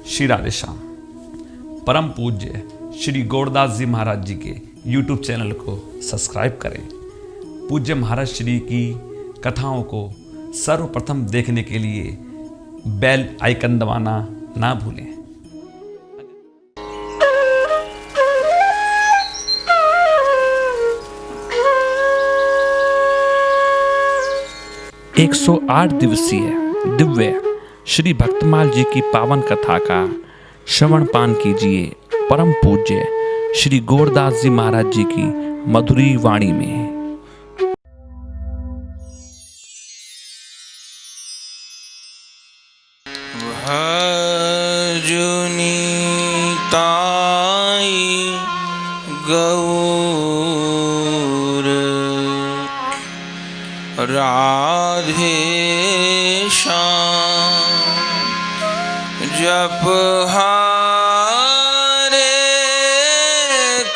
श्री राधे श्याम। परम पूज्य श्री गौरदास जी महाराज जी के YouTube चैनल को सब्सक्राइब करें। पूज्य महाराज श्री की कथाओं को सर्वप्रथम देखने के लिए बेल आइकन दबाना ना भूलें। 108 दिवसीय दिव्य श्री भक्तमाल जी की पावन कथा का श्रवण पान कीजिए परम पूज्य श्री गौरदास जी महाराज जी की मधुरी वाणी में। भजनीताई गौर राधे श्याम जप हरे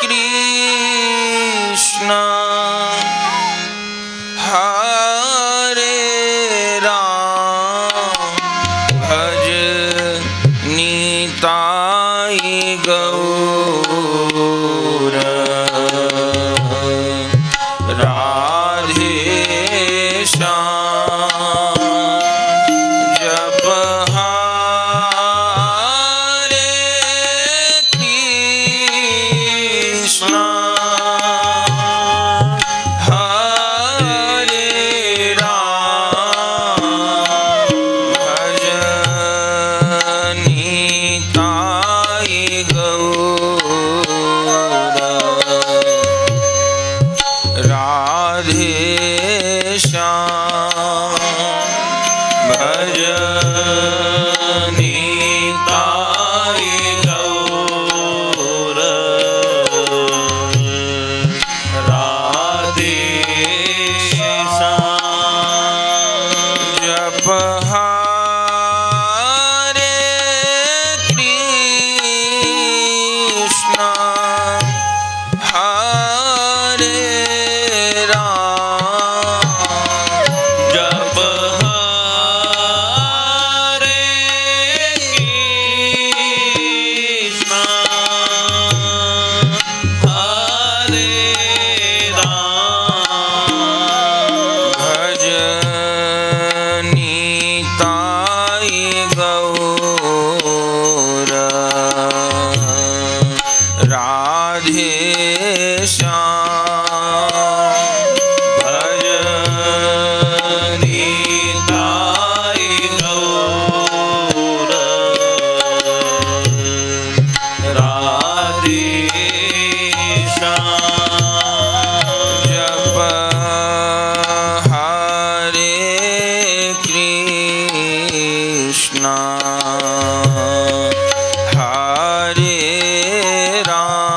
कृष्ण हरे राम भजनीताई गौर राधे श्याम जप हरे कृष्ण हरे राम भजनीताई गौर राधे श्याम भजनीताई गौर राधे श्याम जप हरे कृष्ण हरे राम जप हरे कृष्ण हरे राम भजनीताई गौर राधे श्याम भजनीताई गौर राधे श्याम जप हरे कृष्ण हरे राम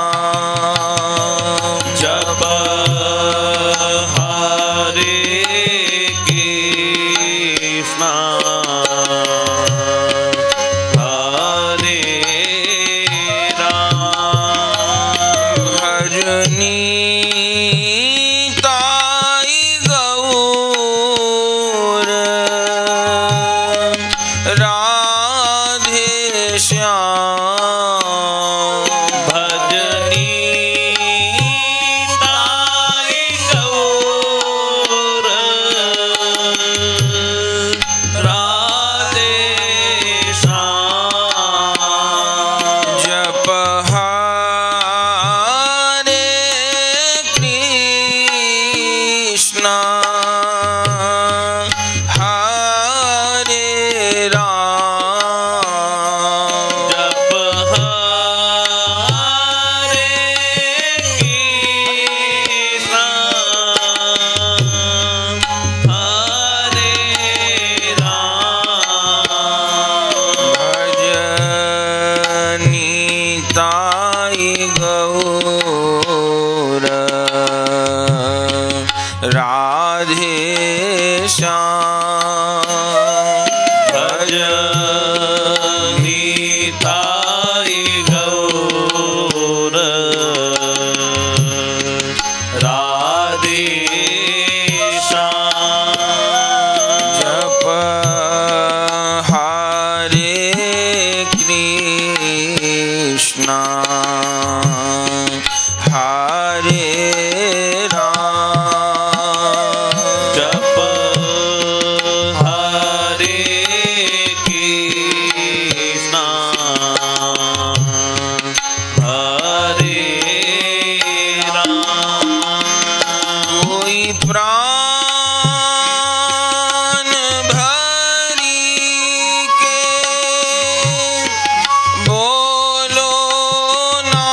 जप हरे कृष्ण हरे राम भजनीताई गौर राधे श्याम भजनीताई गौर राधे श्याम जप हरे कृष्ण हरे राम जप हरे कृष्ण हरे राम भजनीताई गौर राधे श्याम भजनीताई गौर राधे श्याम जप हरे कृष्णा हरे राम जप हरे कृष्णा हरे राम कोई प्राण भरी के बोलो ना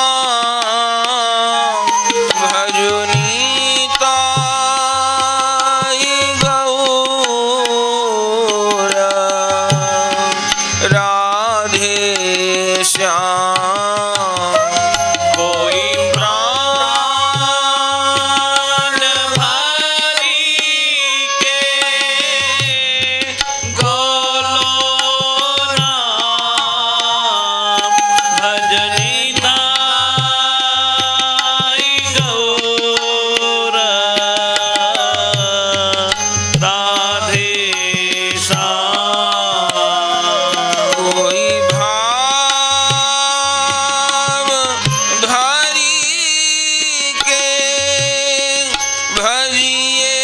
भजनीताई गौर राधे श्याम कोई प्राण भरी के गोलो ना भजनीताई गौर राधे श्याम कोई भाव भरी के भजिए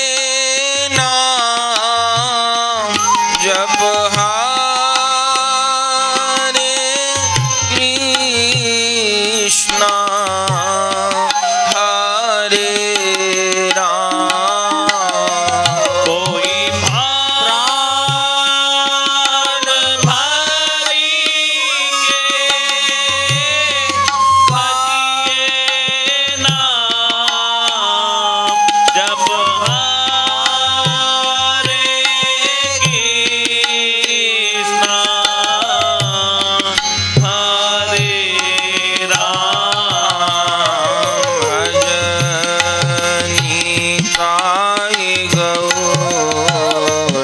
नाम जप हरे कृष्णा हरे राम कोई प्राण भरी के भजिए नाम जप हरे कृष्णा हरे राम भजनीताई गौर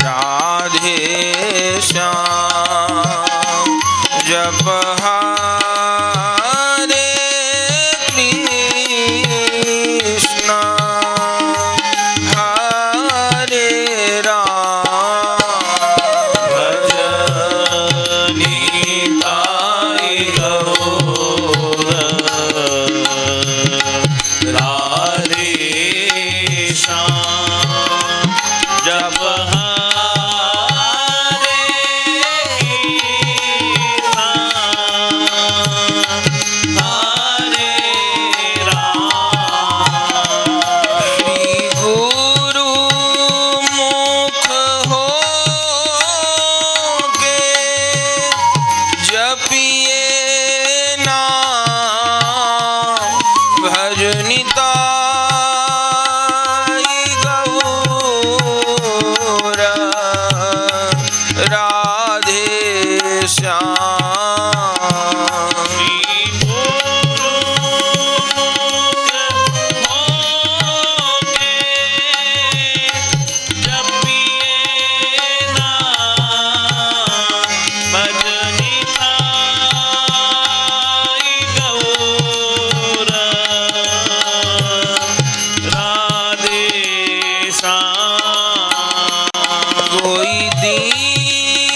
राधे श्याम जप हरे कृष्णा हरे राम भजनीताई गौर राधे श्याम जप हरे कृष्णा हरे राम श्री गुरु मुख हो के जपिए नाम भजनीताई गौर राधे श्याम श्री गुरु मुख जपिए नाम भजनीताई गौर राधे श्याम कोई दीन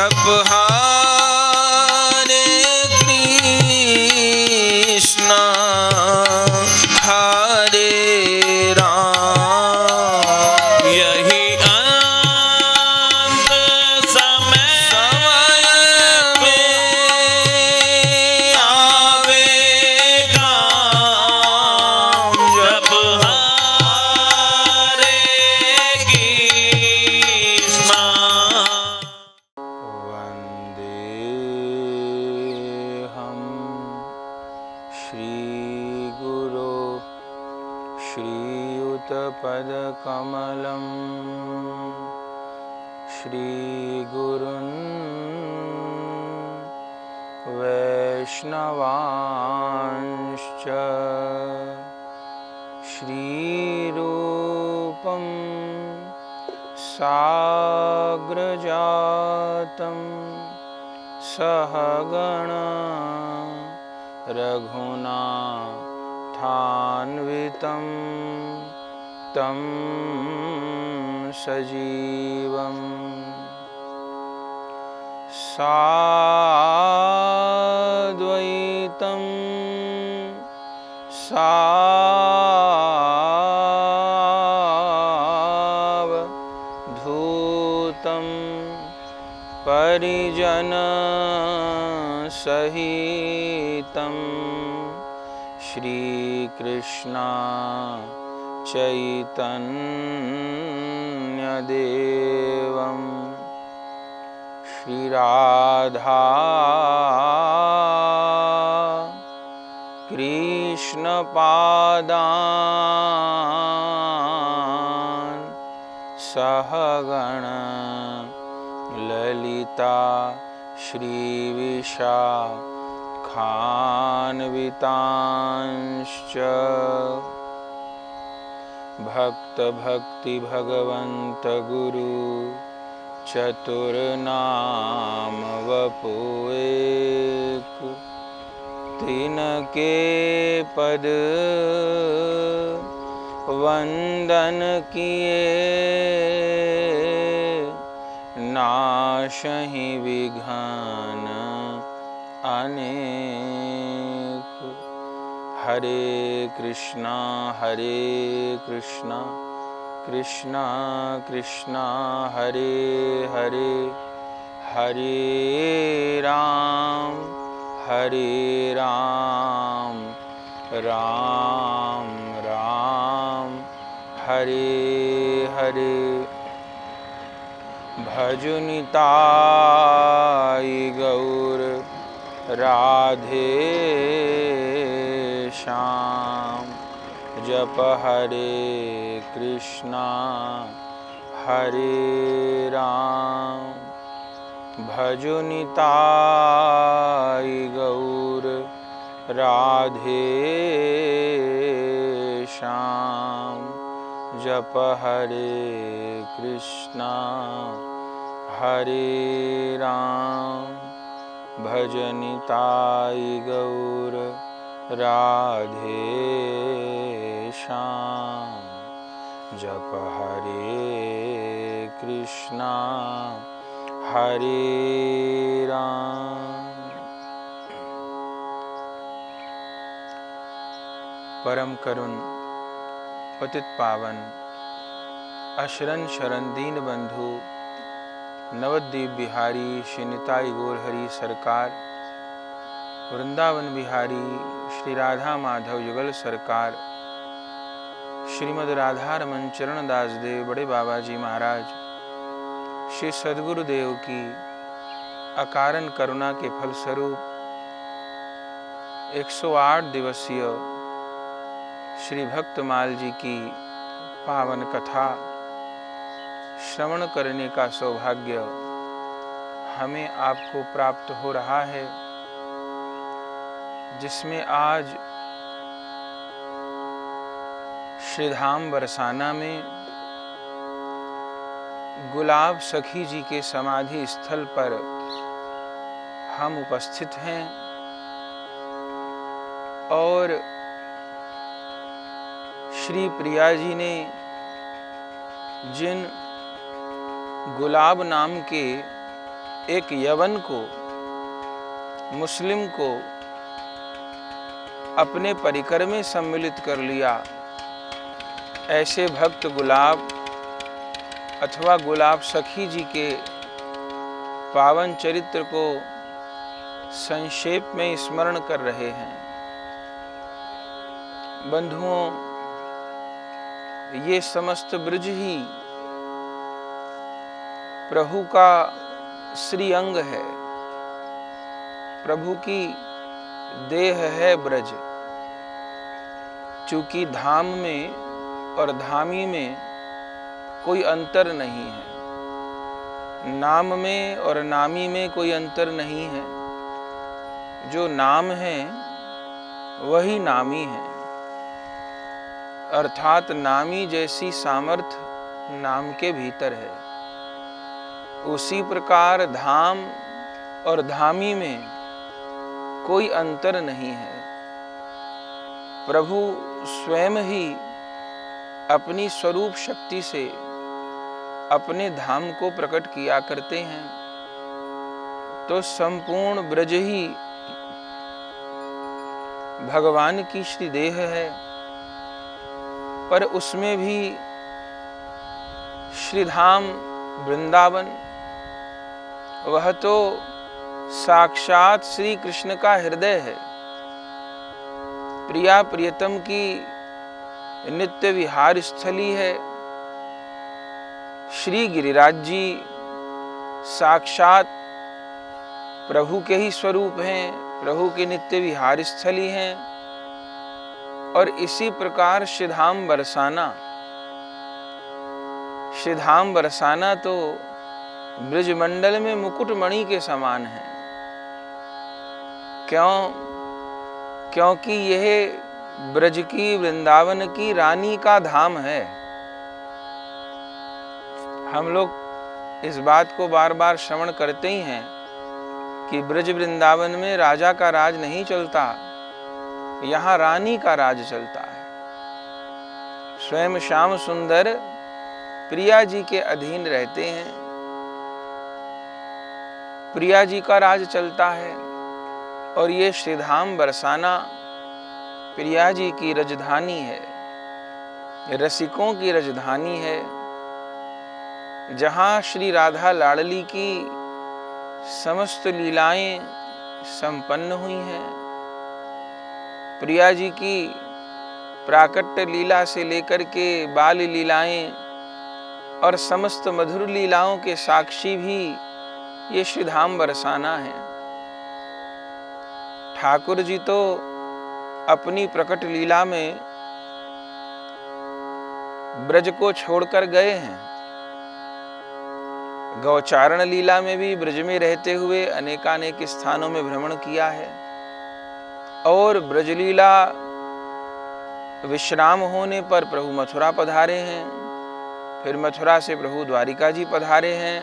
जप हरे कृष्णा हरे राम। यही अंत समय में आवेगा। जप हरे कृष्णा। वंदेहं श्रीगुरो श्रीयुतपदकमलं श्रीगुरुन् वैष्णवांश्च श्रीरूपं साग्रजातं सहगण रघुनाथान्वितं तं सजीवं साद्वैतं सावधूतं परिजनसहितं श्रीकृष्णा चैतन्यदेवं श्रीराधा कृष्णपादान् सहगण ललिता श्रीविशाखान्वितांश्च भक्तभक्तिभगवन्त गुरु चतुर्नाम वपुएक। तिनके पद वंदन किए नाशहि विघ्न अनेक। हरे कृष्णा कृष्णा कृष्णा हरे हरे, हरे राम राम राम हरे हरे। भजनिताई गौर राधे श्याम। जप हरे कृष्णा हरे राम। भजनिताई गौर राधे श्याम। जप हरे कृष्णा हरे राम। भजनिताई गौर राधे श्याम। जप हरे कृष्णा हरे राम। परम करुण पतित पावन अशरण शरण दीन बंधु नवद्वीप बिहारी श्री निताई गौर हरि सरकार, वृंदावन बिहारी श्री राधा माधव युगल सरकार, श्रीमद राधा रमन चरण दास देव बड़े बाबा जी महाराज, श्री सद्गुरुदेव की अकारण करुणा के फलस्वरूप 108 दिवसीय श्री भक्तमाल जी की पावन कथा श्रवण करने का सौभाग्य हमें आपको प्राप्त हो रहा है, जिसमें आज श्रीधाम बरसाना में गुलाब सखी जी के समाधि स्थल पर हम उपस्थित हैं और श्री प्रिया जी ने जिन गुलाब नाम के एक यवन को, मुस्लिम को अपने परिकर में सम्मिलित कर लिया। ऐसे भक्त गुलाब अथवा गुलाब सखी जी के पावन चरित्र को संक्षेप में स्मरण कर रहे हैं। बंधुओं, ये समस्त ब्रज ही प्रभु का श्री अंग है, प्रभु की देह है ब्रज। चूंकि धाम में और धामी में कोई अंतर नहीं है, नाम में और नामी में कोई अंतर नहीं है। जो नाम है वही नामी है, अर्थात नामी जैसी सामर्थ्य नाम के भीतर है। उसी प्रकार धाम और धामी में कोई अंतर नहीं है। प्रभु स्वयं ही अपनी स्वरूप शक्ति से अपने धाम को प्रकट किया करते हैं। तो संपूर्ण ब्रज ही भगवान की श्री देह है, पर उसमें भी श्रीधाम वृंदावन वह तो साक्षात श्री कृष्ण का हृदय है। प्रिया प्रियतम की नित्य विहार स्थली है। श्री गिरिराज जी साक्षात प्रभु के ही स्वरूप हैं, प्रभु के नित्य विहार स्थली हैं। और इसी प्रकार श्रीधाम बरसाना तो ब्रजमंडल में मुकुटमणि के समान है। क्योंकि यह ब्रज की, वृंदावन की रानी का धाम है। हम लोग इस बात को बार बार श्रवण करते ही हैं कि ब्रज वृंदावन में राजा का राज नहीं चलता, यहाँ रानी का राज चलता है। स्वयं श्याम सुंदर प्रिया जी के अधीन रहते हैं, प्रिया जी का राज चलता है। और ये श्रीधाम बरसाना प्रिया जी की राजधानी है, रसिकों की राजधानी है, जहाँ श्री राधा लाडली की समस्त लीलाएं संपन्न हुई हैं। प्रिया जी की प्राकट्य लीला से लेकर के बाल लीलाएं और समस्त मधुर लीलाओं के साक्षी भी ये श्रीधाम बरसाना है। ठाकुर जी तो अपनी प्रकट लीला में ब्रज को छोड़कर गए हैं। गौचारण लीला में भी ब्रज में रहते हुए अनेकानेक स्थानों में भ्रमण किया है। और ब्रजलीला विश्राम होने पर प्रभु मथुरा पधारे हैं, फिर मथुरा से प्रभु द्वारिका जी पधारे हैं,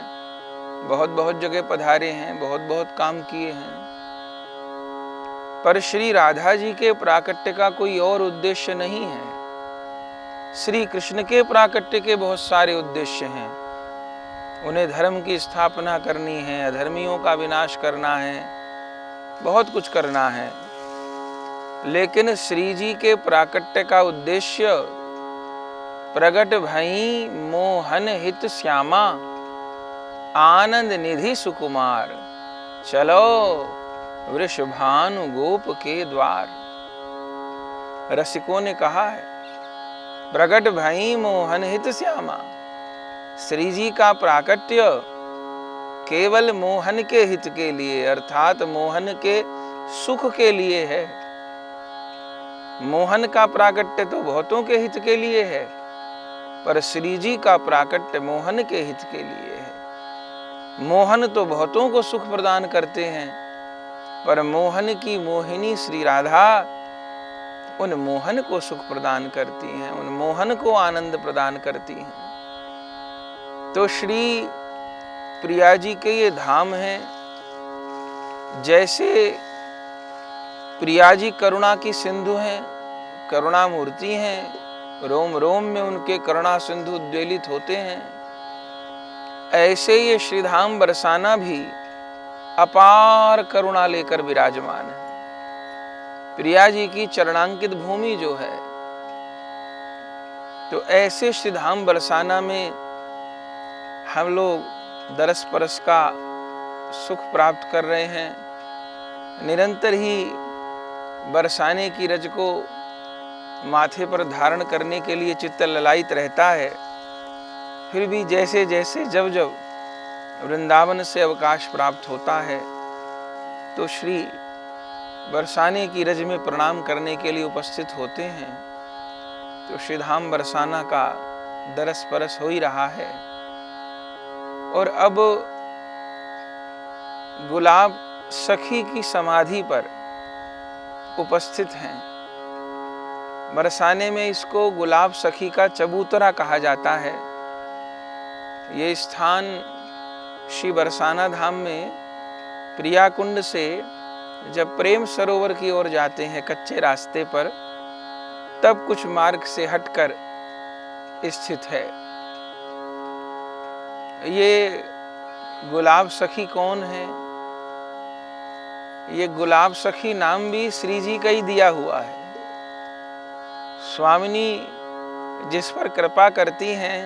बहुत बहुत जगह पधारे हैं, बहुत बहुत काम किए हैं। पर श्री राधा जी के प्राकट्य का कोई और उद्देश्य नहीं है। श्री कृष्ण के प्राकट्य के बहुत सारे उद्देश्य हैं। उन्हें धर्म की स्थापना करनी है, अधर्मियों का विनाश करना है, बहुत कुछ करना है। लेकिन श्री जी के प्राकट्य का उद्देश्य प्रगट भई मोहन हित श्यामा आनंद निधि सुकुमार चलो वृषभानु गोप के द्वार। रसिकों ने कहा है प्रगट भई मोहन हित श्यामा। श्री जी का प्राकट्य केवल मोहन के हित के लिए, अर्थात मोहन के सुख के लिए है। मोहन का प्राकट्य तो बहुतों के हित के लिए है, पर श्री जी का प्राकट्य मोहन के हित के लिए है। मोहन तो बहुतों को सुख प्रदान करते हैं, पर मोहन की मोहिनी श्री राधा उन मोहन को सुख प्रदान करती हैं, उन मोहन को आनंद प्रदान करती हैं। तो श्री प्रिया जी के ये धाम हैं। जैसे प्रिया जी करुणा की सिंधु हैं, करुणा मूर्ति हैं, रोम रोम में उनके करुणा सिंधु उद्वेलित होते हैं, ऐसे ये श्रीधाम बरसाना भी अपार करुणा लेकर विराजमान है। प्रिया जी की चरणांकित भूमि जो है, तो ऐसे श्री धाम बरसाना में हम लोग दरस परस का सुख प्राप्त कर रहे हैं। निरंतर ही बरसाने की रज को माथे पर धारण करने के लिए चित्त ललायित रहता है। फिर भी जैसे जैसे जब जब वृंदावन से अवकाश प्राप्त होता है तो श्री बरसाने की रज में प्रणाम करने के लिए उपस्थित होते हैं। तो श्री धाम बरसाना का दरस परस हो ही रहा है। और अब गुलाब सखी की समाधि पर उपस्थित हैं। बरसाने में इसको गुलाब सखी का चबूतरा कहा जाता है। ये स्थान श्री बरसाना धाम में प्रिया कुंड से जब प्रेम सरोवर की ओर जाते हैं कच्चे रास्ते पर, तब कुछ मार्ग से हटकर स्थित है। ये गुलाब सखी कौन है? ये गुलाब सखी नाम भी श्री जी का ही दिया हुआ है। स्वामिनी जिस पर कृपा करती हैं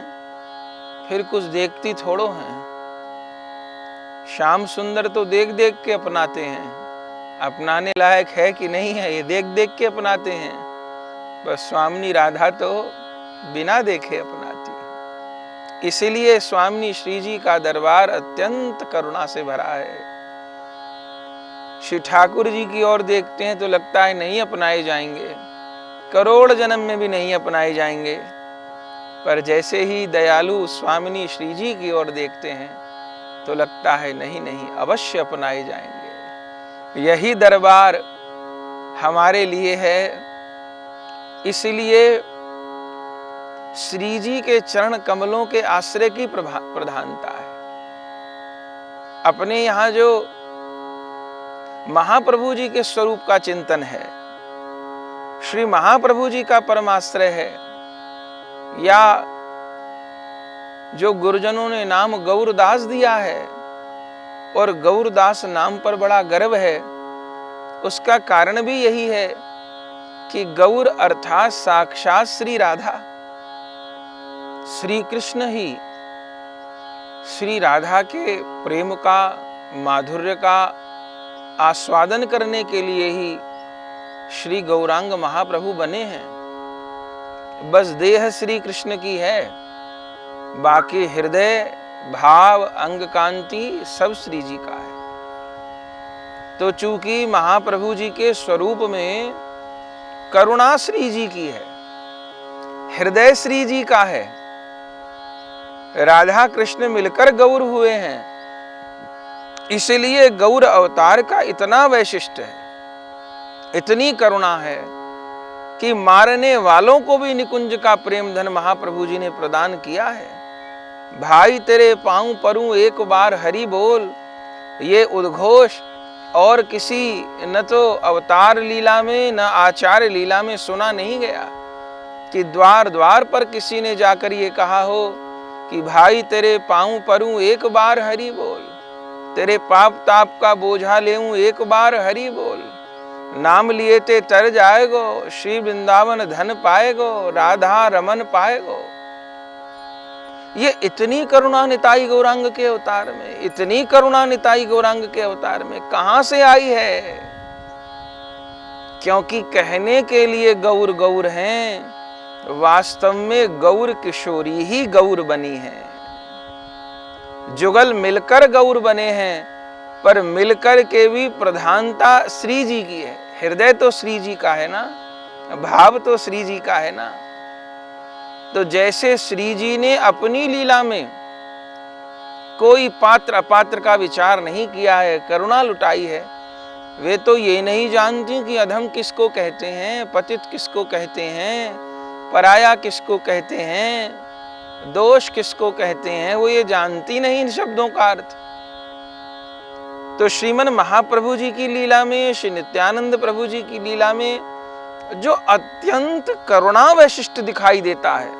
फिर कुछ देखती थोड़ो हैं। श्याम सुंदर तो देख देख के अपनाते हैं, अपनाने लायक है कि नहीं है ये देख देख के अपनाते हैं। बस स्वामिनी राधा तो बिना देखे अपनाती है। इसीलिए स्वामिनी श्री जी का दरबार अत्यंत करुणा से भरा है। श्री ठाकुर जी की ओर देखते हैं तो लगता है नहीं अपनाए जाएंगे, करोड़ जन्म में भी नहीं अपनाए जाएंगे। पर जैसे ही दयालु स्वामिनी श्री जी की ओर देखते हैं तो लगता है नहीं नहीं अवश्य अपनाए जाएंगे। यही दरबार हमारे लिए है। इसलिए श्री जी के चरण कमलों के आश्रय की प्रधानता है। अपने यहाँ जो महाप्रभु जी के स्वरूप का चिंतन है, श्री महाप्रभु जी का परमाश्रय है, या जो गुरुजनों ने नाम गौरदास दिया है और गौरदास नाम पर बड़ा गर्व है, उसका कारण भी यही है कि गौर अर्थात साक्षात श्री राधा, श्री कृष्ण ही श्री राधा के प्रेम का माधुर्य का आस्वादन करने के लिए ही श्री गौरांग महाप्रभु बने हैं। बस देह श्री कृष्ण की है, बाकी हृदय भाव अंग कांति सब श्री जी का है। तो चूंकि महाप्रभु जी के स्वरूप में करुणा श्री जी की है, हृदय श्री जी का है, राधा कृष्ण मिलकर गौर हुए हैं, इसलिए गौर अवतार का इतना वैशिष्ट है, इतनी करुणा है कि मारने वालों को भी निकुंज का प्रेम धन महाप्रभु जी ने प्रदान किया है। भाई तेरे पांव परूं एक बार हरि बोल, ये उद्घोष और किसी न तो अवतार लीला में न आचार्य लीला में सुना नहीं गया कि द्वार द्वार पर किसी ने जाकर ये कहा हो कि भाई तेरे पांव परूं एक बार हरि बोल, तेरे पाप ताप का बोझा लेऊं एक बार हरि बोल, नाम लिए ते तर जाएगो, श्री वृंदावन धन पाएगो, राधा रमन पाएगो। ये इतनी करुणा निताई गौरांग के अवतार में, इतनी करुणा निताई गौरांग के अवतार में कहां से आई है? क्योंकि कहने के लिए गौर गौर हैं, वास्तव में गौर किशोरी ही गौर बनी है। जुगल मिलकर गौर बने हैं, पर मिलकर के भी प्रधानता श्री जी की है। हृदय तो श्री जी का है ना, भाव तो श्री जी का है ना। तो जैसे श्री जी ने अपनी लीला में कोई पात्र अपात्र का विचार नहीं किया है, करुणा लुटाई है, वे तो ये नहीं जानती कि अधम किसको कहते हैं, पतित किसको कहते हैं, पराया किसको कहते हैं, दोष किसको कहते हैं, वो ये जानती नहीं इन शब्दों का अर्थ। तो श्रीमन महाप्रभु जी की लीला में, श्री नित्यानंद प्रभु जी की लीला में जो अत्यंत करुणा वैशिष्ट दिखाई देता है,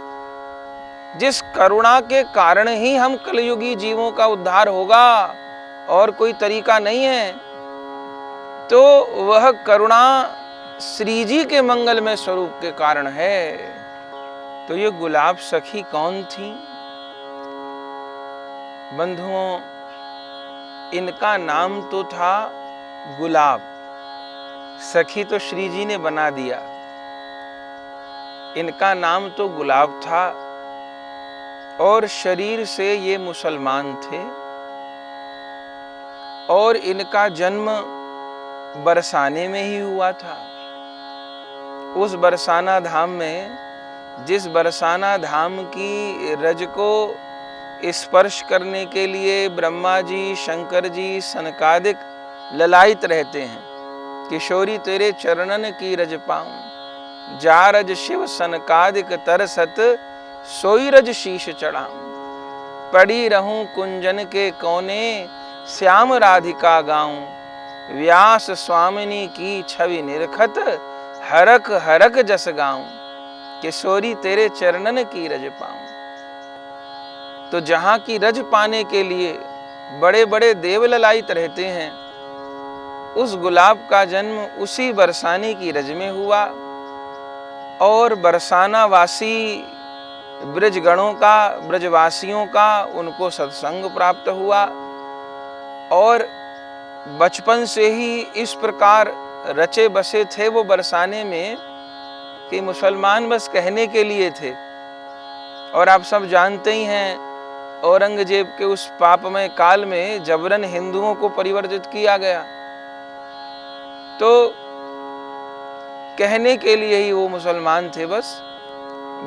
जिस करुणा के कारण ही हम कलयुगी जीवों का उद्धार होगा, और कोई तरीका नहीं है, तो वह करुणा श्री जी के मंगलमय स्वरूप के कारण है। तो ये गुलाब सखी कौन थी? बंधुओं, इनका नाम तो था गुलाब, सखी तो श्री जी ने बना दिया। इनका नाम तो गुलाब था और शरीर से ये मुसलमान थे और इनका जन्म बरसाने में ही हुआ था। उस बरसाना धाम में, जिस बरसाना धाम की रज को स्पर्श करने के लिए ब्रह्मा जी, शंकर जी, सनकादिक ललायित रहते हैं। किशोरी तेरे चरणन की रज पाऊं, जा रज शिव सनकादिक तरसत, सोई रज शीश चढ़ाऊं। पड़ी रहूं कुंजन के कोने, श्याम राधिका गाऊं। व्यास स्वामिनी की छवि निरखत, हरक हरक जस गाऊं। किशोरी तेरे चरणन की रज पाऊं। तो जहां की रज पाने के लिए बड़े बड़े देव ललायित रहते हैं, उस गुलाब का जन्म उसी बरसाने की रज में हुआ और बरसाना वासी ब्रजगणों का, ब्रजवासियों का उनको सत्संग प्राप्त हुआ और बचपन से ही इस प्रकार रचे बसे थे वो बरसाने में कि मुसलमान बस कहने के लिए थे। और आप सब जानते ही हैं, औरंगजेब के उस पापमय काल में जबरन हिंदुओं को परिवर्तित किया गया, तो कहने के लिए ही वो मुसलमान थे बस।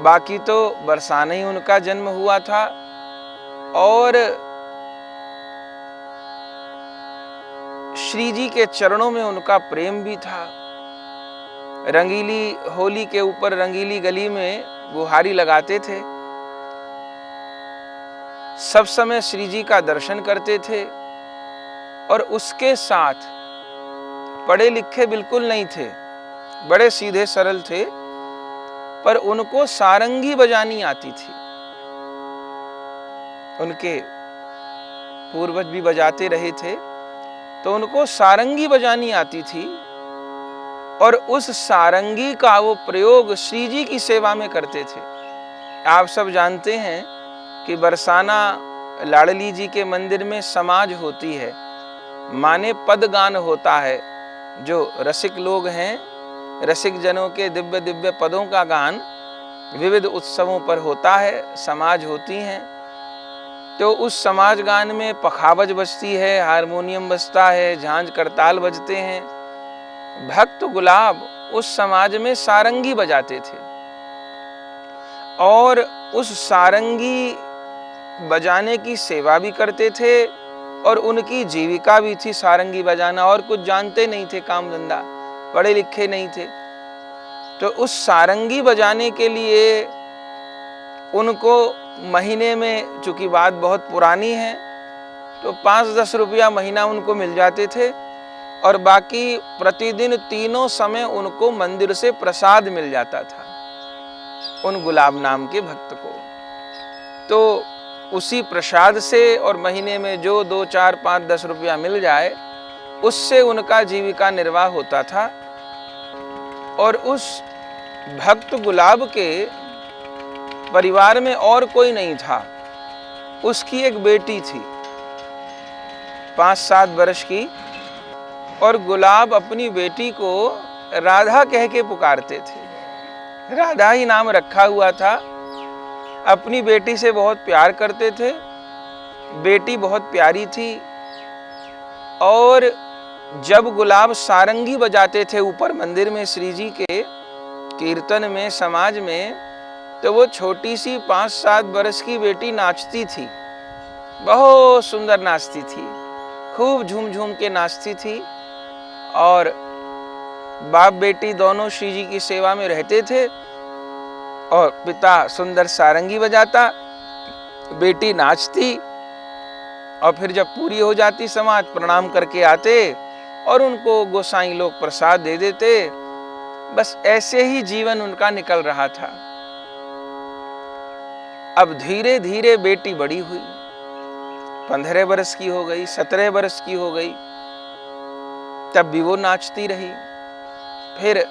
बाकी तो बरसाने ही उनका जन्म हुआ था और श्री जी के चरणों में उनका प्रेम भी था। रंगीली होली के ऊपर रंगीली गली में बुहारी लगाते थे, सब समय श्री जी का दर्शन करते थे और उसके साथ पढ़े लिखे बिल्कुल नहीं थे, बड़े सीधे सरल थे, पर उनको सारंगी बजानी आती थी। उनके पूर्वज भी बजाते रहे थे, तो उनको सारंगी बजानी आती थी और उस सारंगी का वो प्रयोग श्री जी की सेवा में करते थे। आप सब जानते हैं कि बरसाना लाडली जी के मंदिर में समाज होती है, माने पदगान होता है। जो रसिक लोग हैं, रसिक जनों के दिव्य दिव्य पदों का गान विविध उत्सवों पर होता है, समाज होती हैं। तो उस समाज गान में पखावज बजती है, हारमोनियम बजता है, झांझ करताल बजते हैं। भक्त गुलाब उस समाज में सारंगी बजाते थे और उस सारंगी बजाने की सेवा भी करते थे और उनकी जीविका भी थी सारंगी बजाना। और कुछ जानते नहीं थे, काम धंधा, पढ़े लिखे नहीं थे। तो उस सारंगी बजाने के लिए उनको महीने में, चूंकि बात बहुत पुरानी है, तो 5-10 रुपया महीना उनको मिल जाते थे और बाकी प्रतिदिन तीनों समय उनको मंदिर से प्रसाद मिल जाता था उन गुलाब नाम के भक्त को। तो उसी प्रसाद से और महीने में जो 2, 4, 5, 10 रुपया मिल जाए, उससे उनका जीविका निर्वाह होता था। और उस भक्त गुलाब के परिवार में और कोई नहीं था। उसकी एक बेटी थी 5-7 वर्ष की, और गुलाब अपनी बेटी को राधा कह के पुकारते थे। राधा ही नाम रखा हुआ था। अपनी बेटी से बहुत प्यार करते थे, बेटी बहुत प्यारी थी। और जब गुलाब सारंगी बजाते थे ऊपर मंदिर में श्री जी के कीर्तन में, समाज में, तो वो छोटी सी 5-7 वर्ष की बेटी नाचती थी, बहुत सुंदर नाचती थी, खूब झूम झूम के नाचती थी। और बाप बेटी दोनों श्री जी की सेवा में रहते थे और पिता सुंदर सारंगी बजाता, बेटी नाचती। और फिर जब पूरी हो जाती समाज, प्रणाम करके आते और उनको गोसाई लोग प्रसाद दे देते। बस ऐसे ही जीवन उनका निकल रहा था। अब धीरे धीरे बेटी बड़ी हुई 15 वर्ष की हो गई, 17 वर्ष की हो गई, तब भी वो नाचती रही। फिर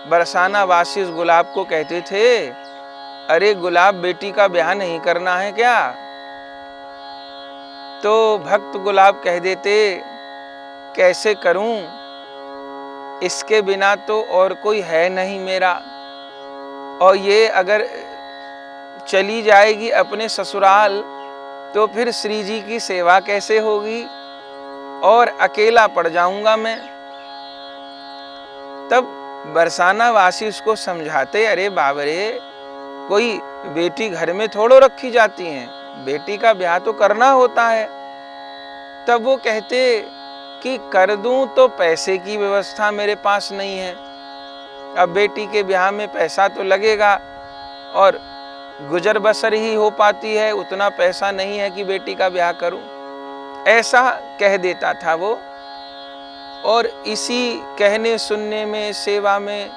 बरसाना वासी उस गुलाब को कहते थे, अरे गुलाब, बेटी का ब्याह नहीं करना है क्या? तो भक्त गुलाब कह देते, कैसे करूं, इसके बिना तो और कोई है नहीं मेरा, और ये अगर चली जाएगी अपने ससुराल तो फिर श्री जी की सेवा कैसे होगी, और अकेला पड़ जाऊंगा मैं। तब बरसाना वासी उसको समझाते, अरे बाबरे, कोई बेटी घर में थोड़ो रखी जाती हैं, बेटी का ब्याह तो करना होता है। तब वो कहते कि कर दूं तो पैसे की व्यवस्था मेरे पास नहीं है, अब बेटी के ब्याह में पैसा तो लगेगा और गुजर बसर ही हो पाती है, उतना पैसा नहीं है कि बेटी का ब्याह करूं। ऐसा कह देता था वो। और इसी कहने सुनने में, सेवा में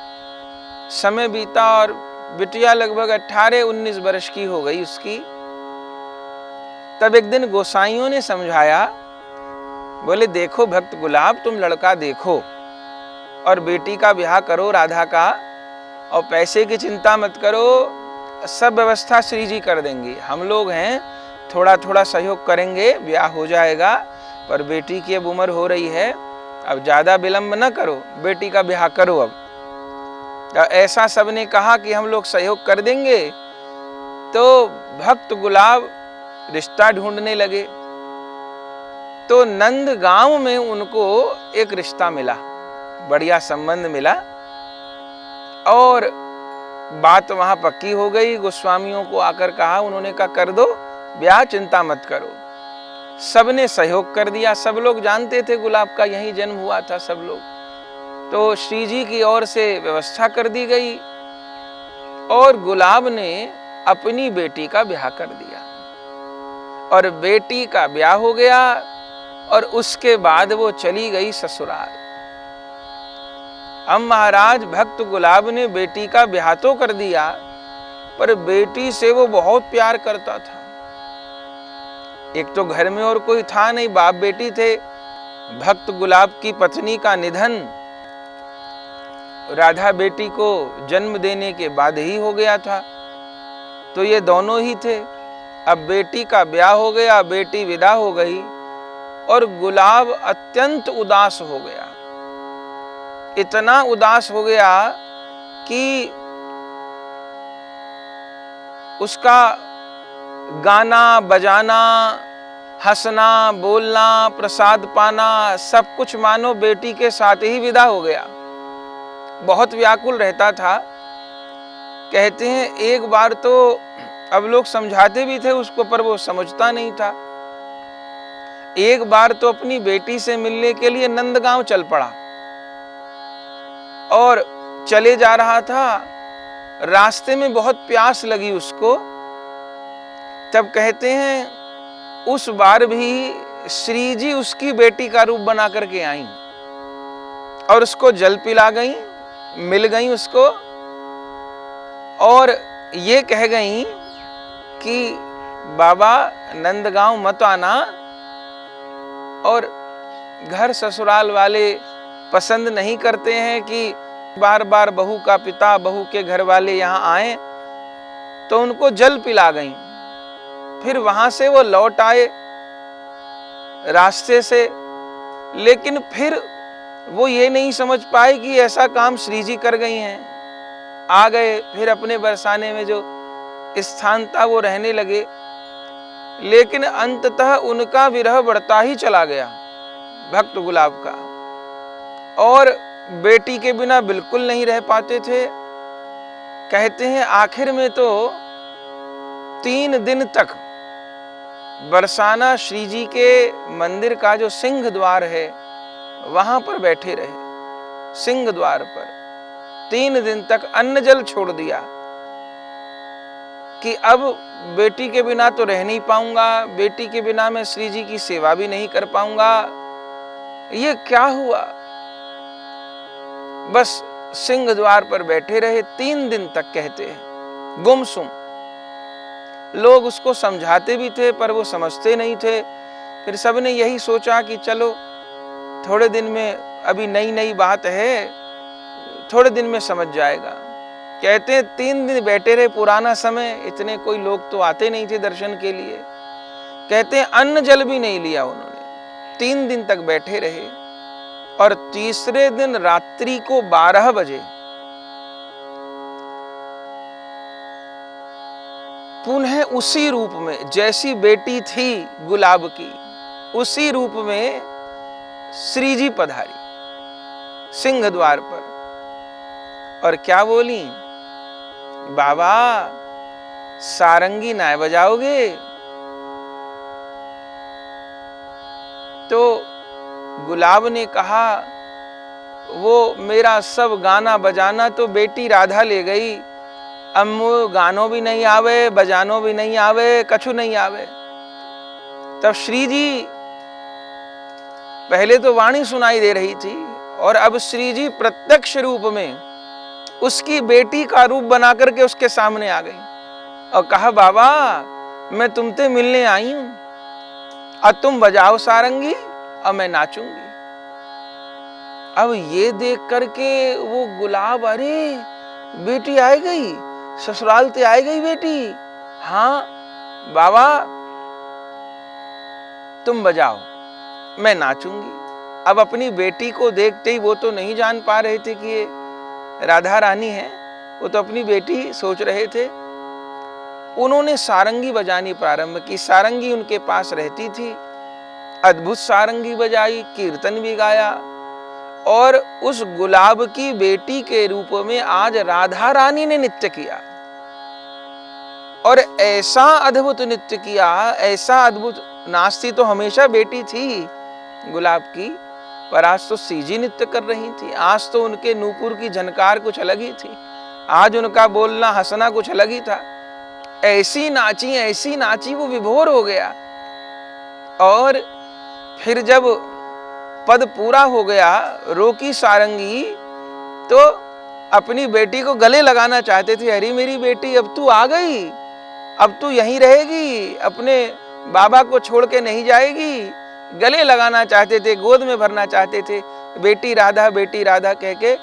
समय बीता और बिटिया लगभग 18-19 वर्ष की हो गई उसकी। तब एक दिन गोसाइयों ने समझाया, बोले देखो भक्त गुलाब, तुम लड़का देखो और बेटी का ब्याह करो राधा का, और पैसे की चिंता मत करो, सब व्यवस्था श्री जी कर देंगे, हम लोग हैं, थोड़ा थोड़ा सहयोग करेंगे, ब्याह हो जाएगा। पर बेटी की अब उम्र हो रही है, अब ज्यादा विलंब न करो, बेटी का ब्याह करो अब। ऐसा सबने कहा कि हम लोग सहयोग कर देंगे। तो भक्त गुलाब रिश्ता ढूंढने लगे। तो नंद गांव में उनको एक रिश्ता मिला, बढ़िया संबंध मिला, और बात वहां पक्की हो गई। गोस्वामियों को आकर कहा, उन्होंने कहा कर दो ब्याह, चिंता मत करो। सबने सहयोग कर दिया। सब लोग जानते थे गुलाब का यहीं जन्म हुआ था सब लोग। तो श्री जी की ओर से व्यवस्था कर दी गई और गुलाब ने अपनी बेटी का ब्याह कर दिया, और बेटी का ब्याह हो गया, और उसके बाद वो चली गई ससुराल। अब महाराज, भक्त गुलाब ने बेटी का ब्याह तो कर दिया, पर बेटी से वो बहुत प्यार करता था। एक तो घर में और कोई था नहीं, बाप बेटी थे। भक्त गुलाब की पत्नी का निधन राधा बेटी को जन्म देने के बाद ही हो गया था, तो ये दोनों ही थे। अब बेटी का ब्याह हो गया, बेटी विदा हो गई, और गुलाब अत्यंत उदास हो गया। इतना उदास हो गया कि उसका गाना बजाना, हंसना बोलना, प्रसाद पाना, सब कुछ मानो बेटी के साथ ही विदा हो गया। बहुत व्याकुल रहता था। कहते हैं एक बार तो, अब लोग समझाते भी थे उसको, पर वो समझता नहीं था। एक बार तो अपनी बेटी से मिलने के लिए नंदगांव चल पड़ा, और चले जा रहा था, रास्ते में बहुत प्यास लगी उसको। तब कहते हैं उस बार भी श्री जी उसकी बेटी का रूप बना करके आई और उसको जल पिला गई, मिल गई उसको, और ये कह गई कि बाबा नंदगांव मत आना, और घर ससुराल वाले पसंद नहीं करते हैं कि बार बार बहू का पिता, बहू के घर वाले यहाँ आए, तो उनको जल पिला गई। फिर वहां से वो लौट आए रास्ते से, लेकिन फिर वो ये नहीं समझ पाए कि ऐसा काम श्री जी कर गई हैं। आ गए फिर अपने बरसाने में जो स्थान था वो रहने लगे, लेकिन अंततः उनका विरह बढ़ता ही चला गया भक्त गुलाब का, और बेटी के बिना बिल्कुल नहीं रह पाते थे। कहते हैं आखिर में तो 3 दिन तक बरसाना श्री जी के मंदिर का जो सिंह द्वार है वहां पर बैठे रहे। सिंह द्वार पर 3 दिन तक अन्न जल छोड़ दिया कि अब बेटी के बिना तो रह नहीं पाऊंगा, बेटी के बिना मैं श्री जी की सेवा भी नहीं कर पाऊंगा। ये क्या हुआ? बस सिंह द्वार पर बैठे रहे 3 दिन तक। कहते हैं गुमसुम। लोग उसको समझाते भी थे पर वो समझते नहीं थे। फिर सबने यही सोचा कि चलो थोड़े दिन में, अभी नई नई बात है, थोड़े दिन में समझ जाएगा। कहते हैं 3 दिन बैठे रहे, पुराना समय, इतने कोई लोग तो आते नहीं थे दर्शन के लिए। कहते हैं अन्न जल भी नहीं लिया उन्होंने, 3 दिन तक बैठे रहे। और तीसरे दिन रात्रि को 12 बजे पुनः उसी रूप में, जैसी बेटी थी गुलाब की, उसी रूप में श्री जी पधारी सिंह द्वार पर। और क्या बोली, बाबा सारंगी ना बजाओगे? तो गुलाब ने कहा, वो मेरा सब गाना बजाना तो बेटी राधा ले गई, अब गानो भी नहीं आवे, बजानो भी नहीं आवे, कछु नहीं आवे। तब श्री जी, पहले तो वाणी सुनाई दे रही थी और अब श्री जी प्रत्यक्ष रूप में उसकी बेटी का रूप बना करके उसके सामने आ गई और कहा, बाबा मैं तुमसे मिलने आई हूं, और तुम बजाओ सारंगी और मैं नाचूंगी। अब ये देख करके वो गुलाब, अरे बेटी आ गई, ससुराल से आ गई बेटी, हाँ बाबा तुम बजाओ मैं नाचूंगी। अब अपनी बेटी को देखते ही वो तो नहीं जान पा रहे थे कि ये राधा रानी है, वो तो अपनी बेटी सोच रहे थे। उन्होंने सारंगी बजानी प्रारंभ की, सारंगी उनके पास रहती थी, अद्भुत सारंगी बजाई, कीर्तन भी गाया। और उस गुलाब की बेटी के रूप में आज राधा रानी ने नृत्य किया, और ऐसा अद्भुत नृत्य किया, ऐसा अद्भुत। नाचती तो हमेशा बेटी थी गुलाब की, पर आज तो सीजी नृत्य कर रही थी। आज तो उनके नूपुर की झनकार कुछ अलग ही थी, आज उनका बोलना हंसना कुछ अलग ही था। ऐसी नाची वो विभोर हो गया। और फिर जब पद पूरा हो गया, रोकी सारंगी, तो अपनी बेटी को गले लगाना चाहते थे। अरे मेरी बेटी, अब तू आ गई, अब तू यहीं रहेगी, अपने बाबा को छोड़ के नहीं जाएगी। गले लगाना चाहते थे, गोद में भरना चाहते थे, बेटी राधा कह के।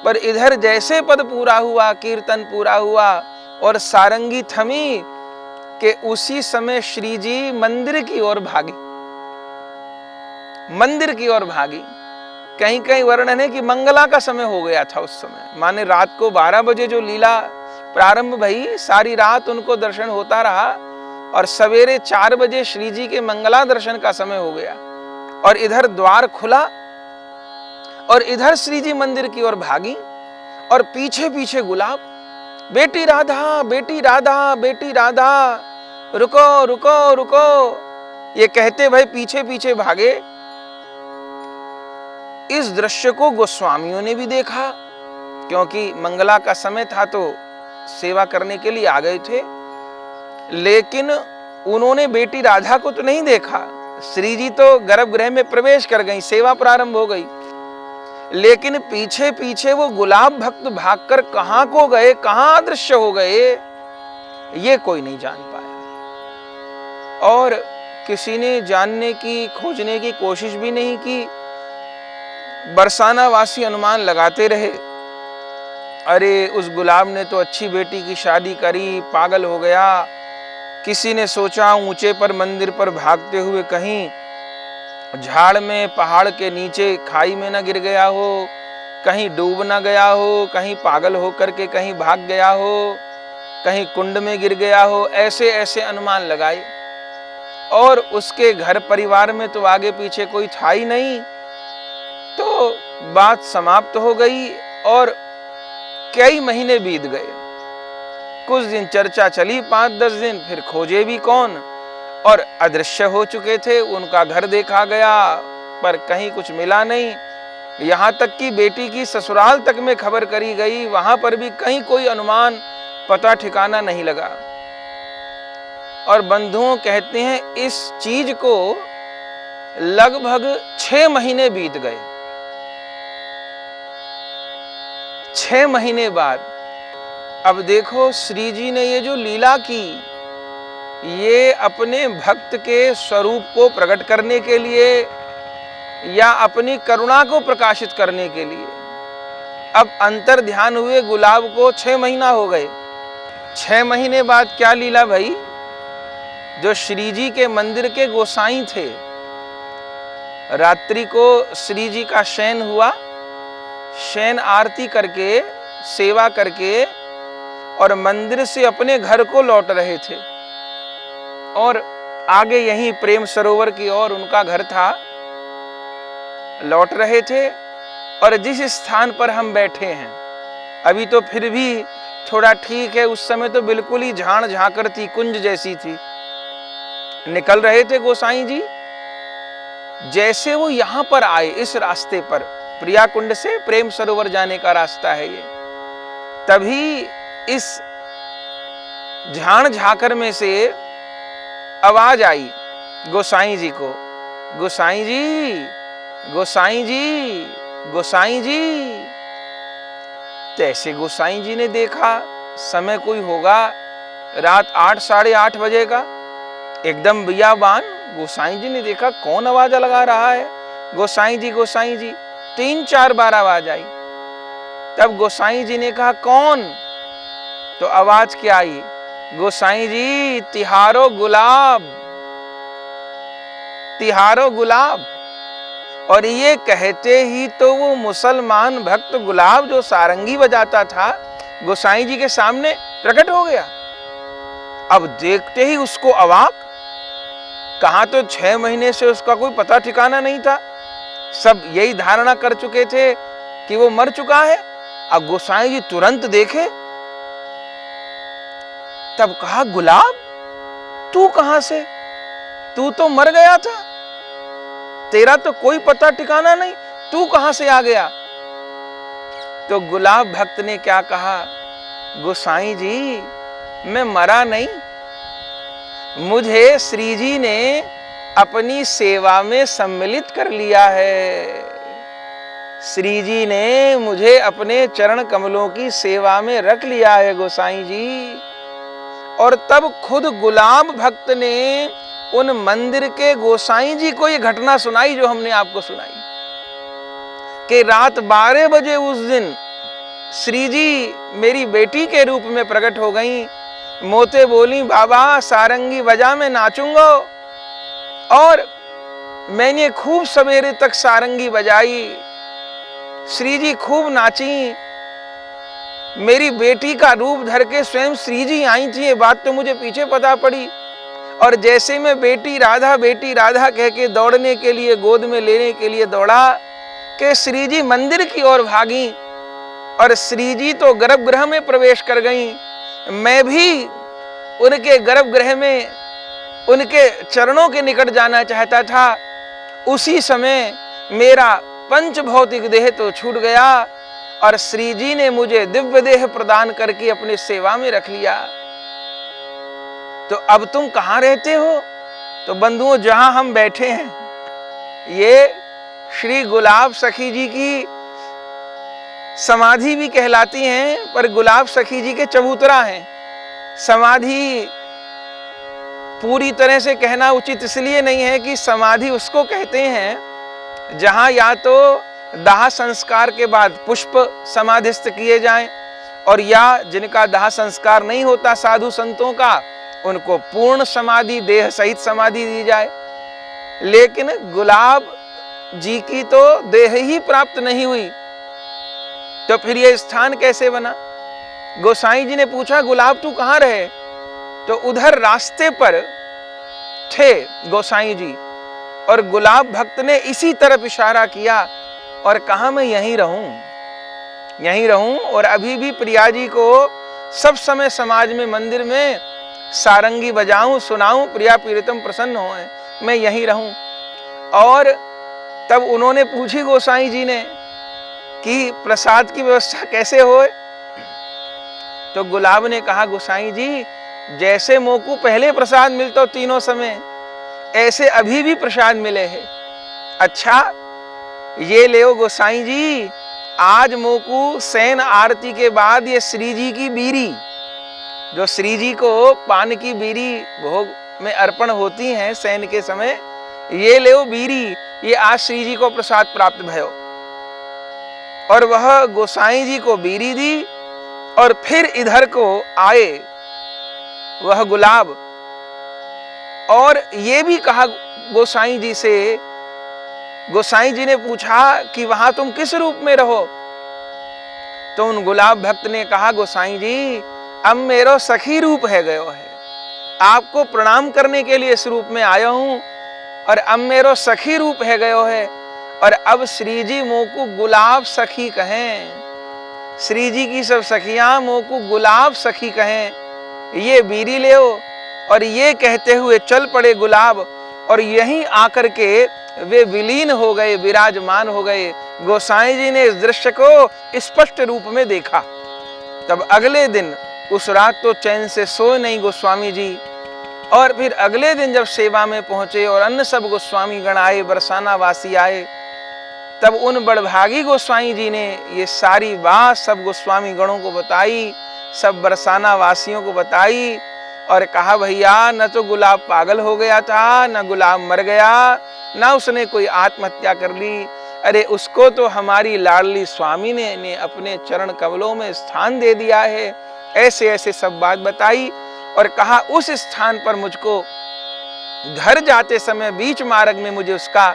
पर इधर जैसे पद पूरा हुआ, कीर्तन पूरा हुआ और सारंगी थमी, के उसी समय श्री जी मंदिर की ओर भागी, मंदिर की ओर भागी। कहीं कहीं वर्णन है कि मंगला का समय हो गया था उस समय, माने रात को 12 बजे जो लीला प्रारंभ भई, सारी रात उनको दर्शन होता रहा और सवेरे 4 बजे श्री जी के मंगला दर्शन का समय हो गया। और इधर द्वार खुला और इधर श्री जी मंदिर की ओर भागी, और पीछे पीछे गुलाब, बेटी राधा बेटी राधा बेटी राधा, रुको रुको रुको, ये कहते भाई पीछे पीछे भागे। इस दृश्य को गोस्वामियों ने भी देखा, क्योंकि मंगला का समय था तो सेवा करने के लिए आ गए थे। लेकिन उन्होंने बेटी राधा को तो नहीं देखा। श्री जी तो गर्भगृह में प्रवेश कर गई, सेवा प्रारंभ हो गई। लेकिन पीछे पीछे वो गुलाब भक्त भागकर कहां को गए, कहां अदृश्य हो गए, ये कोई नहीं जान पाया। और किसी ने जानने की, खोजने की कोशिश भी नहीं की। बरसाना वासी अनुमान लगाते रहे, अरे उस गुलाब ने तो अच्छी बेटी की शादी करी, पागल हो गया। किसी ने सोचा ऊंचे पर मंदिर पर भागते हुए कहीं झाड़ में, पहाड़ के नीचे खाई में न गिर गया हो, कहीं डूब न गया हो, कहीं पागल होकर के कहीं भाग गया हो, कहीं कुंड में गिर गया हो। ऐसे ऐसे अनुमान लगाए। और उसके घर परिवार में तो आगे पीछे कोई था ही नहीं। तो बात समाप्त हो गई और कई महीने बीत गए। कुछ दिन चर्चा चली, 5-10 दिन, फिर खोजे भी कौन, और अदृश्य हो चुके थे। उनका घर देखा गया पर कहीं कुछ मिला नहीं। यहां तक कि बेटी की ससुराल तक में खबर करी गई, वहां पर भी कहीं कोई अनुमान, पता ठिकाना नहीं लगा। और बंधुओं कहते हैं इस चीज को लगभग 6 महीने बीत गए। 6 महीने बाद अब देखो श्री जी ने ये जो लीला की, ये अपने भक्त के स्वरूप को प्रकट करने के लिए या अपनी करुणा को प्रकाशित करने के लिए। अब अंतर ध्यान हुए गुलाब को 6 महीना हो गए। 6 महीने बाद क्या लीला भाई, जो श्री जी के मंदिर के गोसाई थे, रात्रि को श्री जी का शयन हुआ, शयन आरती करके सेवा करके और मंदिर से अपने घर को लौट रहे थे और आगे यहीं प्रेम सरोवर की ओर उनका घर था, लौट रहे थे। और जिस स्थान पर हम बैठे हैं अभी तो फिर भी थोड़ा ठीक है, उस समय तो बिल्कुल ही झाड़ झांकर थी, कुंज जैसी थी। निकल रहे थे गोसाई जी, जैसे वो यहां पर आए इस रास्ते पर, प्रिया कुंड से प्रेम सरोवर जाने का रास्ता है ये, तभी इस झाड़ झांकर में से आवाज आई गोसाई जी को, गोसाई जी, गोसाई जी, गोसाई जी। तैसे गोसाई जी ने देखा, समय कोई होगा रात 8 साढ़े 8 बजे का, एकदम बियाबान। गोसाई जी ने देखा कौन आवाज लगा रहा है, गोसाई जी, गोसाई जी। 3-4 बार आवाज आई। तब गोसाई जी ने कहा कौन? तो आवाज क्या आई, गोसाई जी तिहारो गुलाब, तिहारो गुलाब। और ये कहते ही तो वो मुसलमान भक्त गुलाब जो सारंगी बजाता था गोसाई जी के सामने प्रकट हो गया। अब देखते ही उसको अवाक, कहां तो 6 महीने से उसका कोई पता ठिकाना नहीं था, सब यही धारणा कर चुके थे कि वो मर चुका है। अब गोसाई जी तुरंत देखे, तब कहा गुलाब तू कहां से, तू तो मर गया था, तेरा तो कोई पता ठिकाना नहीं, तू कहां से आ गया? तो गुलाब भक्त ने क्या कहा, गोसाई जी मैं मरा नहीं, मुझे श्री जी ने अपनी सेवा में सम्मिलित कर लिया है। श्री जी ने मुझे अपने चरण कमलों की सेवा में रख लिया है गोसाई जी। और तब खुद गुलाब भक्त ने उन मंदिर के गोसाई जी को ये घटना सुनाई जो हमने आपको सुनाई, कि रात 12 बजे उस दिन श्री जी मेरी बेटी के रूप में प्रकट हो गई। मोते बोली बाबा सारंगी बजा मैं नाचूंगा, और मैंने खूब सवेरे तक सारंगी बजाई, श्री जी खूब नाची। मेरी बेटी का रूप धर के स्वयं श्री जी आई थी, ये बात तो मुझे पीछे पता पड़ी। और जैसे मैं बेटी राधा कह के दौड़ने के लिए, गोद में लेने के लिए दौड़ा, कि श्री जी मंदिर की ओर भागी और श्री जी तो गर्भगृह में प्रवेश कर गई। मैं भी उनके गर्भगृह में उनके चरणों के निकट जाना चाहता था। उसी समय मेरा पंच भौतिक देह तो छूट गया और श्री जी ने मुझे दिव्य देह प्रदान करके अपने सेवा में रख लिया। तो अब तुम कहाँ रहते हो? तो बंधुओं जहां हम बैठे हैं, ये श्री गुलाब सखी जी की समाधि भी कहलाती हैं, पर गुलाब सखी जी के चबूतरा हैं। समाधि पूरी तरह से कहना उचित इसलिए नहीं है कि समाधि उसको कहते हैं जहां या तो दाह संस्कार के बाद पुष्प समाधिस्थ किए जाएं, और या जिनका दाह संस्कार नहीं होता साधु संतों का, उनको पूर्ण समाधि देह सहित समाधि दी जाए। लेकिन गुलाब जी की तो देह ही प्राप्त नहीं हुई, तो फिर यह स्थान कैसे बना? गोसाई जी ने पूछा गुलाब तू कहां रहे? तो उधर रास्ते पर थे गोसाई जी, और गुलाब भक्त ने इसी तरफ इशारा किया और कहा मैं यहीं रहूं और अभी भी प्रिया जी को सब समय समाज में मंदिर में सारंगी बजाऊं, सुनाऊं, प्रिया प्रीतम प्रसन्न होएं, मैं यहीं रहूं। और तब उन्होंने पूछी गोसाई जी ने कि प्रसाद की व्यवस्था कैसे होए? तो गुलाब ने कहा गोसाई जी जैसे मोकू पहले प्रसाद मिलता तीनों समय, ऐसे अभी भी प्रसाद मिले हैं। अच्छा ये ले गोसाई जी, आज मोकू सैन आरती के बाद ये श्री जी की बीरी जो श्री जी को पान की बीरी भोग में अर्पण होती हैं शयन के समय, ये ले बीरी, ये आज श्री जी को प्रसाद प्राप्त भयो। और वह गोसाई जी को बीरी दी और फिर इधर को आए वह गुलाब, और ये भी कहा गोसाई जी से, गोसाई जी ने पूछा कि वहां तुम किस रूप में रहो? तो उन गुलाब भक्त ने कहा, गोसाई जी अब मेरो सखी रूप है गयो है, आपको प्रणाम करने के लिए इस रूप में आया हूं, और अब मेरो सखी रूप है गयो है, और अब श्री जी मोकू गुलाब सखी कहें, श्री जी की सब सखियां मोकू गुलाब सखी कहें, ये बीरी ले। और ये कहते हुए चल पड़े गुलाब, और यहीं आकर के वे विलीन हो गए, विराजमान हो गए। गोसाई जी ने इस दृश्य को स्पष्ट रूप में देखा। तब अगले दिन, उस रात तो चैन से सोए नहीं गोस्वामी जी, और फिर अगले दिन जब सेवा में पहुंचे और अन्य सब गोस्वामी गण आए, बरसाना वासी आए, तब उन बड़भागी गोस्वामी जी ने ये सारी बात सब गोस्वामी गणों को बताई, सब बरसाना वासियों को बताई, और कहा भैया न तो गुलाब पागल हो गया था, न गुलाब मर गया, न उसने कोई आत्महत्या कर ली, अरे उसको तो हमारी लाडली स्वामी ने अपने चरण कमलों में स्थान दे दिया है। ऐसे ऐसे सब बात बताई, और कहा उस स्थान पर मुझको घर जाते समय बीच मार्ग में मुझे उसका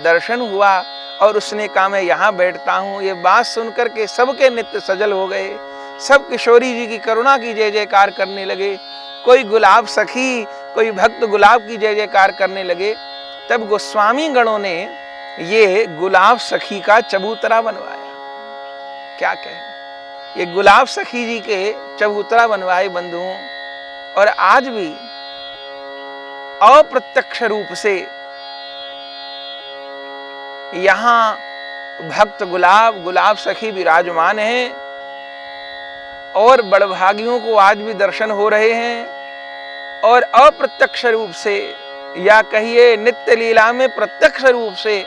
दर्शन हुआ, और उसने कहा मैं यहाँ बैठता हूँ। ये बात सुनकर के सबके नित्य सजल हो गए, सब किशोरी जी की करुणा की जय जयकार करने लगे, कोई गुलाब सखी, कोई भक्त गुलाब की जय जयकार करने लगे। तब गोस्वामी गणों ने ये गुलाब सखी का चबूतरा बनवाया। क्या कहें, ये गुलाब सखी जी के चबूतरा बनवाए बंधुओं, और आज भी अप्रत्यक्ष रूप से यहां भक्त गुलाब सखी विराजमान हैं, और बड़भागियों को आज भी दर्शन हो रहे हैं, और अप्रत्यक्ष रूप से या कहिए नित्य लीला में प्रत्यक्ष रूप से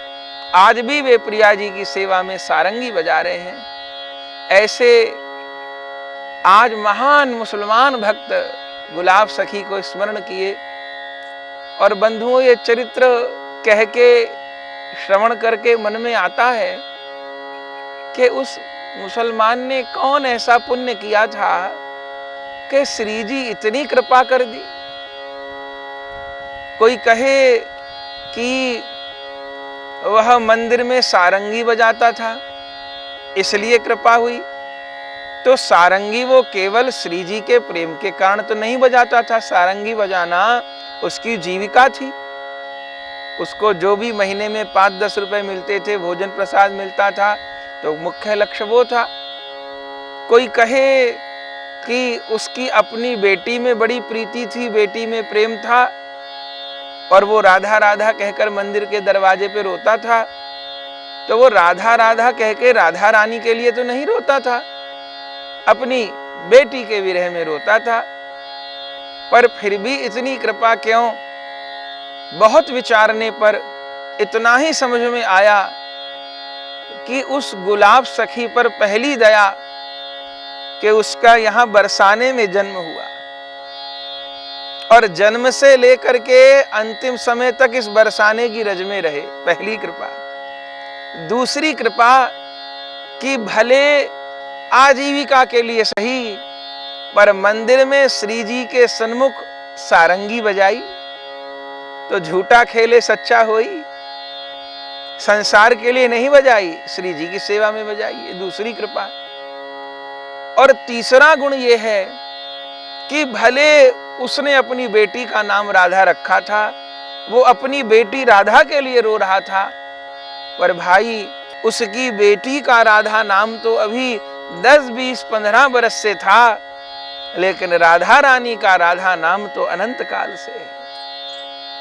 आज भी वे प्रिया जी की सेवा में सारंगी बजा रहे हैं। ऐसे आज महान मुसलमान भक्त गुलाब सखी को स्मरण किए, और बंधुओं ये चरित्र कह के श्रवण करके मन में आता है कि उस मुसलमान ने कौन ऐसा पुण्य किया था कि श्री जी इतनी कृपा कर दी। कोई कहे कि वह मंदिर में सारंगी बजाता था इसलिए कृपा हुई, तो सारंगी वो केवल श्री जी के प्रेम के कारण तो नहीं बजाता था, सारंगी बजाना उसकी जीविका थी। उसको जो भी महीने में 5-10 रुपए मिलते थे, भोजन प्रसाद मिलता था, तो मुख्य लक्ष्य वो था। कोई कहे कि उसकी अपनी बेटी में बड़ी प्रीति थी, बेटी में प्रेम था, और वो राधा राधा कहकर मंदिर के दरवाजे पे रोता था, तो वो राधा राधा कह के राधा रानी के लिए तो नहीं रोता था, अपनी बेटी के विरह में रोता था। पर फिर भी इतनी कृपा क्यों? बहुत विचारने पर इतना ही समझ में आया कि उस गुलाब सखी पर पहली दया कि उसका यहाँ बरसाने में जन्म हुआ, और जन्म से लेकर के अंतिम समय तक इस बरसाने की रज में रहे, पहली कृपा। दूसरी कृपा कि भले आजीविका के लिए सही, पर मंदिर में श्री जी के सन्मुख सारंगी बजाई तो झूठा खेले सच्चा होई, संसार के लिए नहीं बजाई, श्री जी की सेवा में बजाई, ये दूसरी कृपा। और तीसरा गुण ये है कि भले उसने अपनी बेटी का नाम राधा रखा था, वो अपनी बेटी राधा के लिए रो रहा था, पर भाई उसकी बेटी का राधा नाम तो अभी 10, 20, 15 बरस से था, लेकिन राधा रानी का राधा नाम तो अनंत काल से है।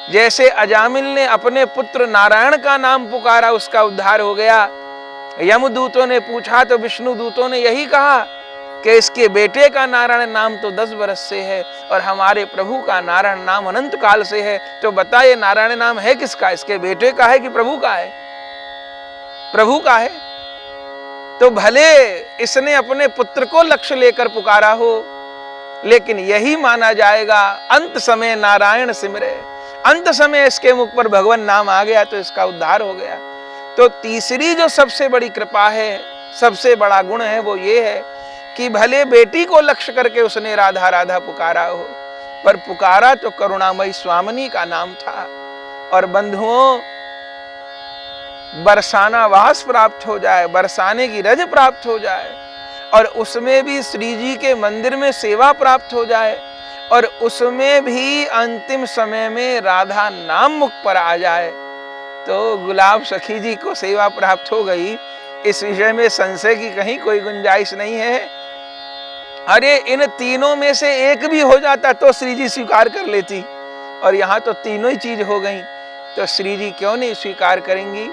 जैसे अजामिल ने अपने पुत्र नारायण का नाम पुकारा, उसका उद्धार हो गया। यमदूतों ने पूछा तो विष्णु दूतों ने यही कहा कि इसके बेटे का नारायण नाम तो 10 बरस से है, और हमारे प्रभु का नारायण नाम अनंत काल से है। तो बताइए नारायण नाम है किसका? इसके बेटे का है कि प्रभु का है? प्रभु का है। तो भले इसने अपने पुत्र को लक्ष्य लेकर पुकारा हो, लेकिन यही माना जाएगा अंत समय नारायण सिमरे, अंत समय इसके मुख पर भगवान नाम आ गया तो इसका उद्धार हो गया। तो तीसरी जो सबसे बड़ी कृपा है, सबसे बड़ा गुण है, वो ये है कि भले बेटी को लक्ष्य करके उसने राधा राधा पुकारा हो, पर पुकारा तो करुणामयी स्वामिनी का नाम था। और बंधुओं, बरसाना वास प्राप्त हो जाए, बरसाने की रज प्राप्त हो जाए, और उसमें भी श्री जी के मंदिर में सेवा प्राप्त हो जाए, और उसमें भी अंतिम समय में राधा नाम मुख पर आ जाए, तो गुलाब सखी जी को सेवा प्राप्त हो गई। इस विषय में संशय की कहीं कोई गुंजाइश नहीं है। अरे इन तीनों में से एक भी हो जाता तो श्री जी स्वीकार कर लेती, और यहाँ तो तीनों ही चीज हो गई, तो श्री जी क्यों नहीं स्वीकार करेंगी।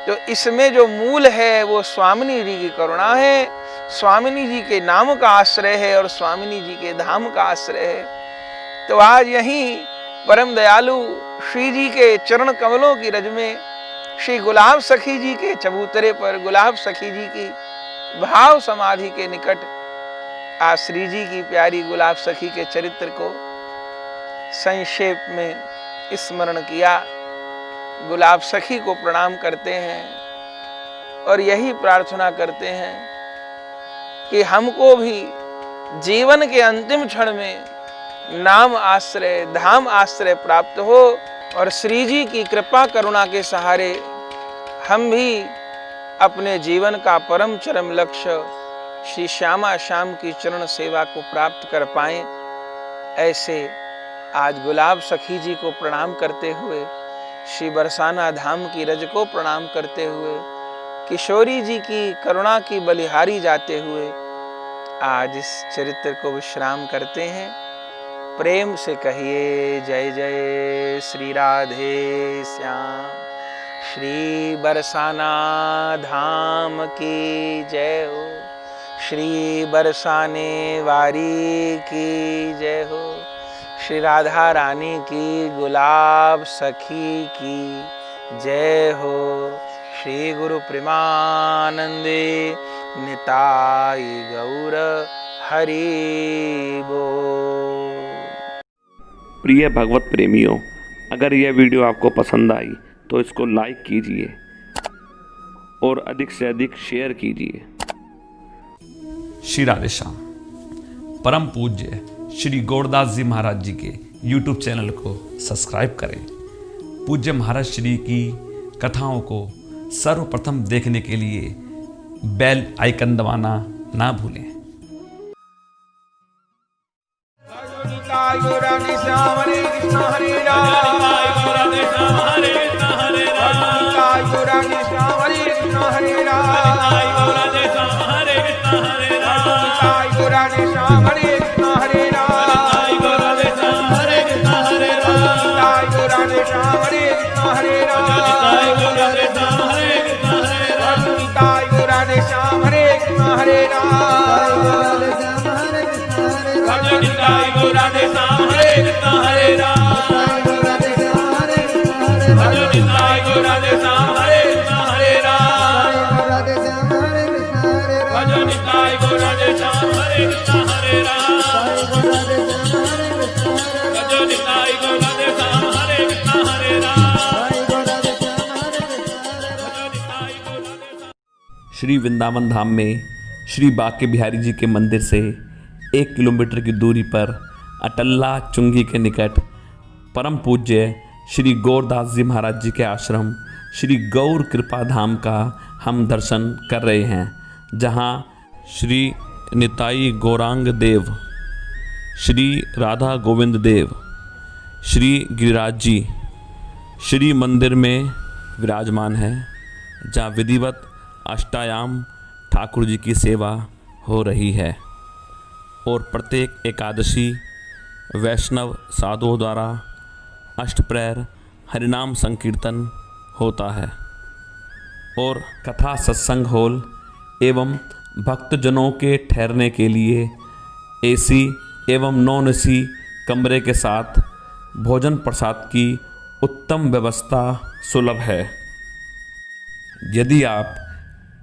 तो इसमें जो मूल है वो स्वामिनी जी की करुणा है, स्वामिनी जी के नाम का आश्रय है, और स्वामिनी जी के धाम का आश्रय है। तो आज यहीं परम दयालु श्री जी के चरण कमलों की रज में, श्री गुलाब सखी जी के चबूतरे पर, गुलाब सखी जी की भाव समाधि के निकट आज श्री जी की प्यारी गुलाब सखी के चरित्र को संक्षेप में स्मरण किया। गुलाब सखी को प्रणाम करते हैं और यही प्रार्थना करते हैं कि हमको भी जीवन के अंतिम क्षण में नाम आश्रय, धाम आश्रय प्राप्त हो, और श्री जी की कृपा करुणा के सहारे हम भी अपने जीवन का परम चरम लक्ष्य श्री श्यामा श्याम की चरण सेवा को प्राप्त कर पाएं। ऐसे आज गुलाब सखी जी को प्रणाम करते हुए, श्री बरसाना धाम की रज को प्रणाम करते हुए, किशोरी जी की करुणा की बलिहारी जाते हुए आज इस चरित्र को विश्राम करते हैं। प्रेम से कहिए जय जय श्री राधे श्याम, श्री बरसाना धाम की जय हो, श्री बरसाने वारी की जय हो, श्री राधा रानी की गुलाब सखी की जय हो, श्री गुरु प्रेमानंदे निताई गौर हरि बोल। प्रिय भगवत प्रेमियों, अगर यह वीडियो आपको पसंद आई तो इसको लाइक कीजिए और अधिक से अधिक शेयर कीजिए। श्री राधे श्याम। परम पूज्य श्री गौरदास जी महाराज जी के YouTube चैनल को सब्सक्राइब करें। पूज्य महाराज श्री की कथाओं को सर्वप्रथम देखने के लिए बेल आइकन दबाना ना भूलें। श्री वृंदावन धाम में श्री बांके बिहारी जी के मंदिर से 1 किलोमीटर की दूरी पर अटल्ला चुंगी के निकट परम पूज्य श्री गौरदास जी महाराज जी के आश्रम श्री गौर कृपा धाम का हम दर्शन कर रहे हैं, जहां श्री निताई गौरांग देव, श्री राधा गोविंद देव, श्री गिरिराज जी श्री मंदिर में विराजमान है, जहाँ विधिवत अष्टायाम ठाकुर जी की सेवा हो रही है और प्रत्येक एकादशी वैष्णव साधुओं द्वारा अष्टप्रहर हरिनाम संकीर्तन होता है और कथा सत्संग हॉल एवं भक्तजनों के ठहरने के लिए एसी एवं नॉन एसी कमरे के साथ भोजन प्रसाद की उत्तम व्यवस्था सुलभ है। यदि आप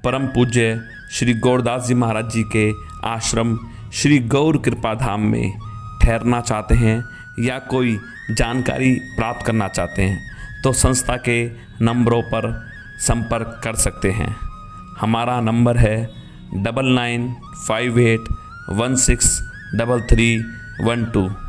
परम पूज्य श्री गौरदास जी महाराज जी के आश्रम श्री गौर कृपा धाम में ठहरना चाहते हैं या कोई जानकारी प्राप्त करना चाहते हैं तो संस्था के नंबरों पर संपर्क कर सकते हैं। हमारा नंबर है 9958163312।